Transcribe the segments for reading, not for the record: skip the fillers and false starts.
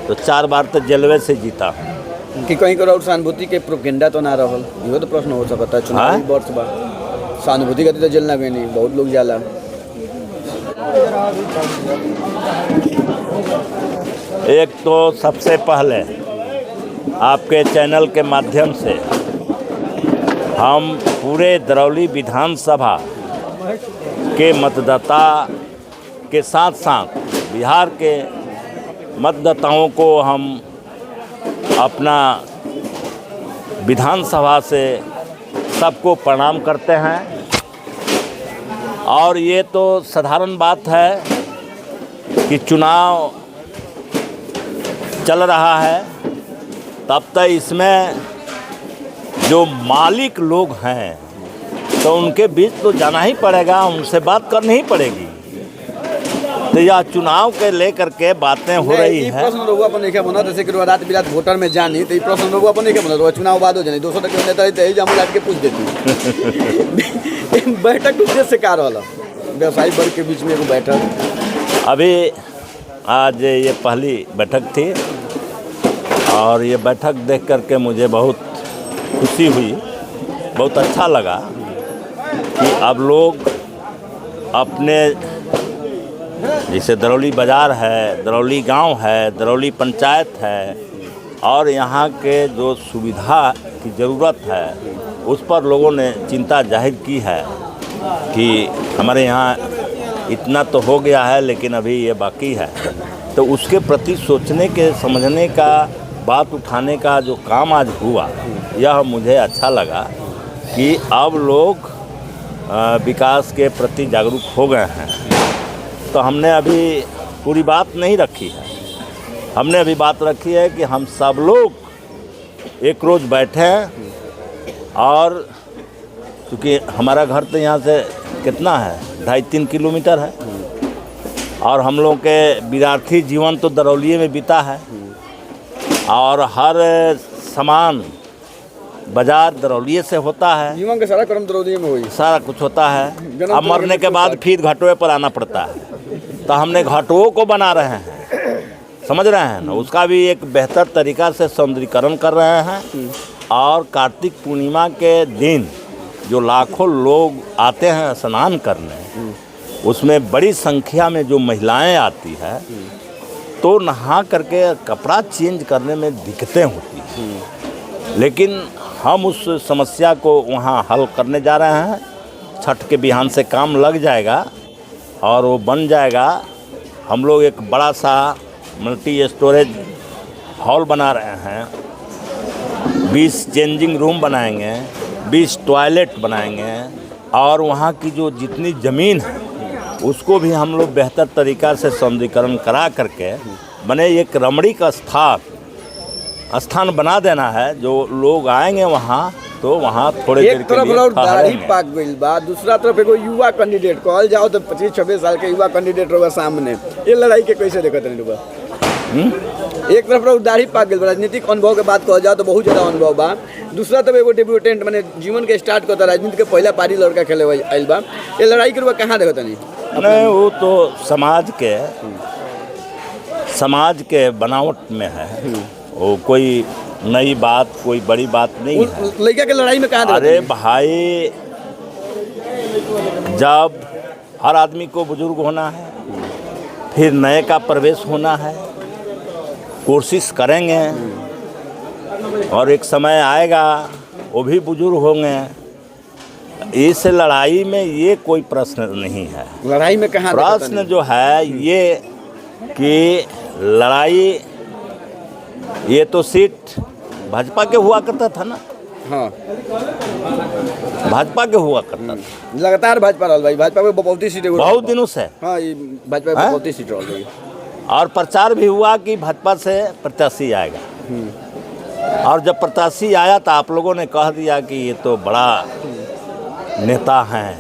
तो 4 बार तो जलवे से जीता हूँ। कि कहीं करो सहानुभूति के प्रोपेगेंडा तो ना रहल, इहो तो प्रश्न हो सकता है। चुनावी वर्ष बा, सहानुभूति खातिर तो जलना भी नहीं, बहुत लोग जाला। एक तो सबसे पहले आपके चैनल के माध्यम से हम पूरे दरौली विधानसभा के मतदाता के साथ साथ बिहार के मतदाताओं को हम अपना विधानसभा से सबको प्रणाम करते हैं। और ये तो साधारण बात है कि चुनाव चल रहा है, तब तक इसमें जो मालिक लोग हैं तो उनके बीच तो जाना ही पड़ेगा, उनसे बात करनी ही पड़ेगी। तो यह चुनाव के लेकर के बातें हो रही है। प्रश्न लोग अपन नहीं बना, जैसे कि रात बिरात वोटर में जानी तो प्रश्न लोग अपन नहीं बना, चुनाव बाद हो जानी 200 टका नेता रहते ही जामुन लाट के पूछ देती। बैठक उद्देश्य से क्या रहा, व्यवसायी वर्ग के बीच में एगो बैठक। अभी आज ये पहली बैठक थी और ये बैठक देख करके मुझे बहुत खुशी हुई, बहुत अच्छा लगा कि अब लोग अपने, जैसे दरौली बाज़ार है, दरौली गांव है, दरौली पंचायत है, और यहाँ के जो सुविधा की ज़रूरत है उस पर लोगों ने चिंता जाहिर की है कि हमारे यहाँ इतना तो हो गया है लेकिन अभी ये बाकी है। तो उसके प्रति सोचने के, समझने का, बात उठाने का जो काम आज हुआ, यह मुझे अच्छा लगा कि अब लोग विकास के प्रति जागरूक हो गए हैं। तो हमने अभी पूरी बात नहीं रखी है, हमने अभी बात रखी है कि हम सब लोग एक रोज़ बैठें, और क्योंकि हमारा घर तो यहाँ से कितना है, 2.5-3 किलोमीटर है, और हम लोग के विद्यार्थी जीवन तो दरौलिये में बीता है, और हर सामान बाजार दरौलिये से होता है, जीवन का सारा कर्म दरौलिये में हुई, सारा कुछ होता है। अब मरने के बाद फिर घाटों पर आना पड़ता है, तो हमने घाटों को बना रहे हैं, समझ रहे हैं ना, उसका भी एक बेहतर तरीका से सौंदर्यीकरण कर रहे हैं। और कार्तिक पूर्णिमा के दिन जो लाखों लोग आते हैं स्नान करने, उसमें बड़ी संख्या में जो महिलाएं आती है, तो नहा करके कपड़ा चेंज करने में दिक्कतें होती हैं, लेकिन हम उस समस्या को वहाँ हल करने जा रहे हैं। छठ के बिहान से काम लग जाएगा और वो बन जाएगा। हम लोग एक बड़ा सा मल्टी स्टोरेज हॉल बना रहे हैं, 20 चेंजिंग रूम बनाएंगे, 20 टॉयलेट बनाएंगे, और वहाँ की जो जितनी ज़मीन है उसको भी हम लोग बेहतर तरीक़ा से सौंदर्यीकरण करा करके बने एक रमणीक स्थान बना देना है। जो लोग आएंगे वहाँ तो वहाँ थोड़े देर के लिए दाढ़ी पाक गइल बा, दूसरा तरफ एगो युवा कैंडिडेट कहल जाओ तो 25-26 साल के युवा कैंडिडेट रहोगा सामने, ये लड़ाई के कैसे देखते हैं लोग? एक तरफ दाढ़ी पाक गइल, राजनीतिक अनुभव के बात कहल जाओ तो बहुत ज़्यादा अनुभव बा, दूसरा तरफ एगो डेब्यूटेंट मैंने जीवन के स्टार्ट करता, राजनीति के पहला पारी लड़का खेले आइल बा, ये लड़ाई के रुआ कहाँ देखते नहीं? नहीं, वो तो समाज के बनावट में है, वो कोई नई बात, कोई बड़ी बात नहीं है। लड़का के लड़ाई में कहाँ? अरे भाई, जब हर आदमी को बुजुर्ग होना है, फिर नए का प्रवेश होना है, कोशिश करेंगे और एक समय आएगा वो भी बुजुर्ग होंगे। इस लड़ाई में ये कोई प्रश्न नहीं है। लड़ाई में कहाँ प्रश्न जो है ये कि लड़ाई, ये तो सीट भाजपा के हुआ करता था ना। हाँ, भाजपा के हुआ करता था, लगातार भाजपा रहा भाई, भाजपा में बहुत सीटें, बहुत दिनों से। हाँ, ये भाजपा में बहुत सीट रहा है, और प्रचार भी हुआ कि भाजपा से प्रत्याशी आएगा, और जब प्रत्याशी आया तो आप लोगों ने कह दिया कि ये तो बड़ा नेता हैं,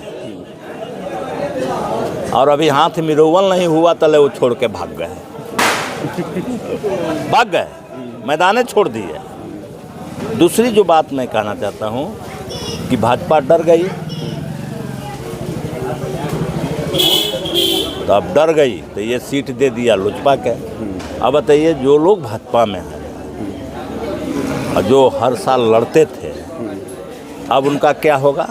और अभी हाथ मिरोवल नहीं हुआ तले वो छोड़ के भाग गए, मैदाने छोड़ दिए। दूसरी जो बात मैं कहना चाहता हूँ कि भाजपा डर गई, तो अब डर गई तो ये सीट दे दिया लोजपा के, अब बताइए, जो लोग भाजपा में हैं और जो हर साल लड़ते थे, अब उनका क्या होगा?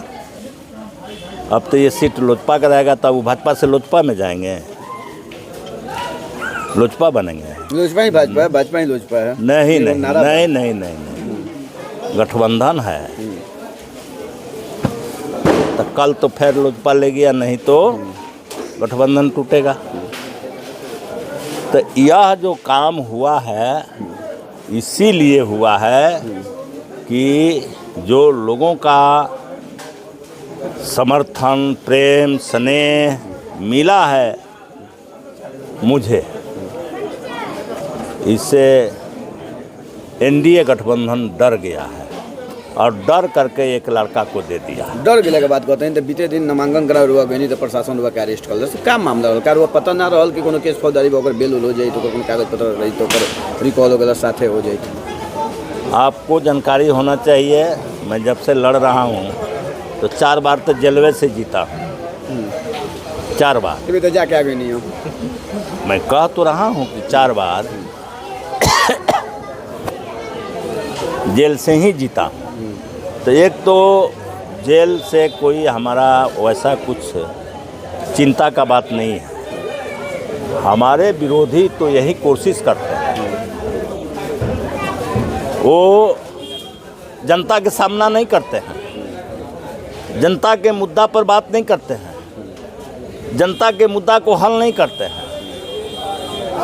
अब तो ये सीट लोजपा का रहेगा, तब वो भाजपा से लोजपा में जाएंगे, लोजपा बनेंगे। लोजपा ही भाजपा है, भाजपा ही लोजपा है। नहीं ये नहीं नारा नहीं नहीं नहीं नहीं, गठबंधन है। तो कल तो फिर लोजपा ले गया, नहीं तो गठबंधन टूटेगा। तो यह जो काम हुआ है, इसीलिए हुआ है कि जो लोगों का समर्थन, प्रेम, स्नेह मिला है मुझे, इससे एनडीए गठबंधन डर गया है और डर करके एक लड़का को दे दिया। डर गेला के बात कहते हैं तो बीते दिन नामांकन करा रुआ गई तो प्रशासन रुआ के अरेस्ट कर दे। क्या मामला रहल? का पता ना रहल कि कोनो केस फौजदारी अगर बेल हो जाए तो कोनो कागज पत्र रही तो रिकॉल वगैरह साथे हो जाए? आपको जानकारी होना चाहिए, मैं जब से लड़ रहा हूँ तो 4 बार तो जलवे से जीता हूँ, 4 बार। अभी तो जाके आगे नहीं हो। मैं कह तो रहा हूँ कि 4 बार जेल से ही जीता हूँ। तो एक तो जेल से कोई हमारा वैसा कुछ चिंता का बात नहीं है। हमारे विरोधी तो यही कोशिश करते हैं, वो जनता के सामना नहीं करते हैं, जनता के मुद्दा पर बात नहीं करते हैं, जनता के मुद्दा को हल नहीं करते हैं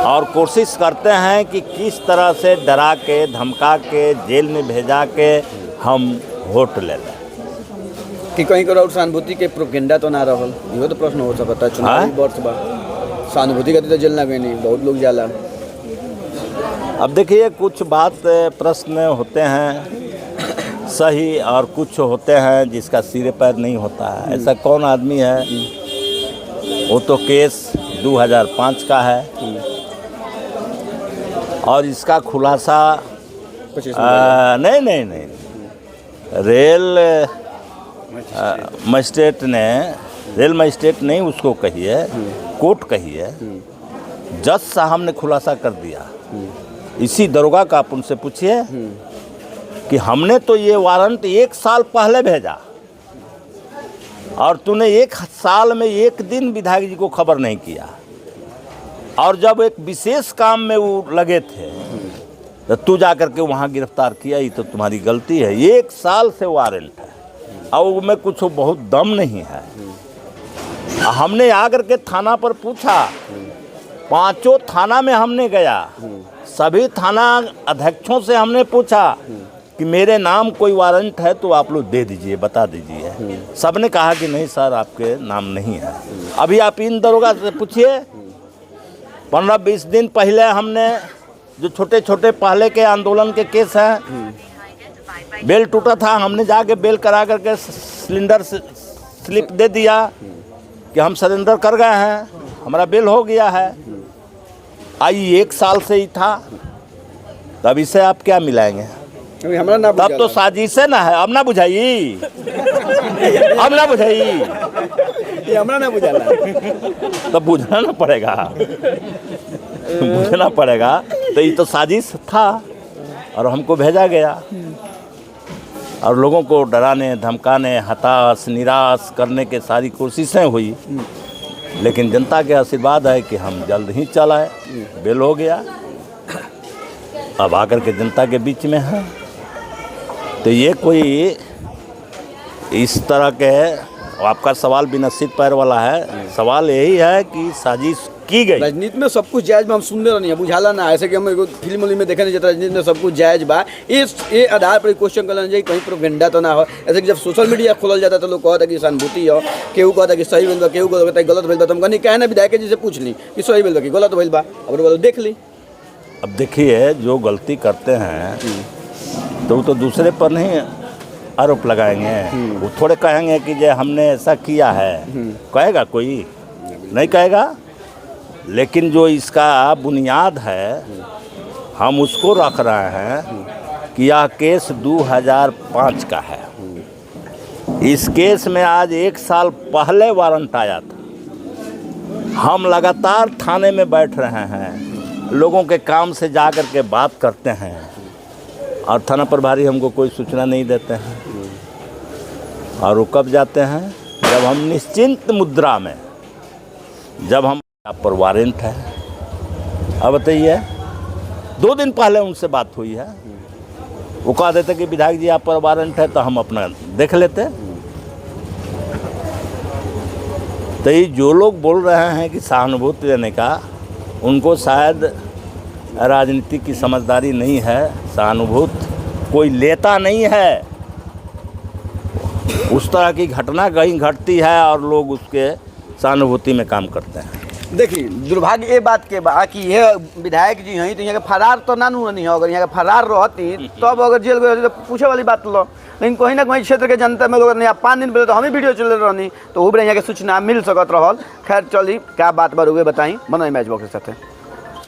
और कोशिश करते हैं कि किस तरह से डरा के, धमका के, जेल में भेजा के हम वोट ले लें। कि कहीं करो सहानुभूति के प्रोपेगेंडा तो ना रहल, इहो तो प्रश्न हो सकता है। चुनावी वर्ष बा, सहानुभूति का तो जेल ना गई नहीं, बहुत लोग जाला। अब देखिए, कुछ बात प्रश्न होते हैं सही और कुछ होते हैं जिसका सिरे पैर नहीं होता है। ऐसा कौन आदमी है? वो तो केस 2005 का है और इसका खुलासा नहीं रेल मजिस्ट्रेट ने, रेल मजिस्ट्रेट नहीं उसको कहिए, कोर्ट कहिए, जज साहब ने खुलासा कर दिया। इसी दरोगा का आप उनसे पूछिए कि हमने तो ये वारंट 1 साल पहले भेजा और तूने 1 साल में 1 दिन विधायक जी को खबर नहीं किया, और जब एक विशेष काम में वो लगे थे तो तू जा करके वहाँ गिरफ्तार किया। ये तो तुम्हारी गलती है। 1 साल से वारंट है और उसमें कुछ बहुत दम नहीं है। हमने आकर के थाना पर पूछा, 5 थाना में हमने गया, सभी थाना अध्यक्षों से हमने पूछा कि मेरे नाम कोई वारंट है तो आप लोग दे दीजिए, बता दीजिए। सबने कहा कि नहीं सर, आपके नाम नहीं है। अभी आप इन दरोगा से पूछिए, 15-20 दिन पहले हमने जो छोटे छोटे पहले के आंदोलन के केस हैं, बेल टूटा था, हमने जाके बेल करा करके सिलेंडर स्लिप दे दिया कि हम सरेंडर कर गए हैं, हमारा बेल हो गया है। आई 1 साल से ही था, तब इसे आप क्या मिलाएंगे? तब तो साजिश ना है। अब ना बुझाई, अब ना बुझाई, हमरा ना बुझाला, तब बुझना ना पड़ेगा, बुझना पड़ेगा। तो ये तो साजिश था और हमको भेजा गया और लोगों को डराने, धमकाने, हताश, निराश करने के सारी कोशिशें हुई, लेकिन जनता के आशीर्वाद है कि हम जल्द ही चल आए, बेल हो गया। अब आकर के जनता के बीच में है। तो ये कोई इस तरह के, आपका सवाल बिना सिर पैर वाला है। सवाल यही है कि साजिश की गई। राजनीति में सब कुछ जायज बा, हम सुनने रहनी है, बुझाला ना ऐसे कि हम एगो फिल्म उलिम में देखे नहीं जाता। राजनीति में सब कुछ जायज बा, ये आधार पर क्वेश्चन करना चाहिए कहीं प्रोपेगेंडा तो ना हो। ऐसे कि जब सोशल मीडिया खोलल जाता तो लोग कहता कि सहानुभूति हो, केहू कहता कि सही भेल बा, केहू कहता गलत भेल बा। तो हम कहनी कहे ना विधायक जी से पूछ ली कि सही भेल बा कि गलत भेल बा, अब देख ली। अब देखिए, जो गलती करते हैं तो वो तो दूसरे पर नहीं आरोप लगाएंगे। वो थोड़े कहेंगे कि जे हमने ऐसा किया है, कहेगा कोई? नहीं कहेगा। लेकिन जो इसका बुनियाद है, हम उसको रख रहे हैं कि यह केस 2005 का है। इस केस में आज 1 साल पहले वारंट आया था। हम लगातार थाने में बैठ रहे हैं, लोगों के काम से जा कर के बात करते हैं और थाना प्रभारी हमको कोई सूचना नहीं देते हैं। और वो कब जाते हैं? जब हम निश्चिंत मुद्रा में, जब हम पर वारंट है। अब बताइए, 2 दिन पहले उनसे बात हुई है, वो कह देते कि विधायक जी आप पर वारंट है, तो हम अपना देख लेते। तो ये जो लोग बोल रहे हैं कि सहानुभूति देने का, उनको शायद राजनीति की समझदारी नहीं है। सहानुभूति कोई लेता नहीं है। उस तरह की घटना कहीं घटती है और लोग उसके सहानुभूति में काम करते हैं। देखिए, दुर्भाग्य ये बात के बा कि यह विधायक जी हैं तो यहाँ के फरार तो ना नहीं हो। अगर यहाँ के फरार रहती तब अगर जेल गए तो पूछे वाली बात लो। लेकिन कहीं ना कहीं क्षेत्र के जनता में लोग नहीं 5 दिन पहले तो हम ही वीडियो चल रहनी, तो वो यहाँ के सूचना मिल सकत रहल। खैर चली क्या बात बार हुए बताई, बनाई मैच बॉक्स के साथ।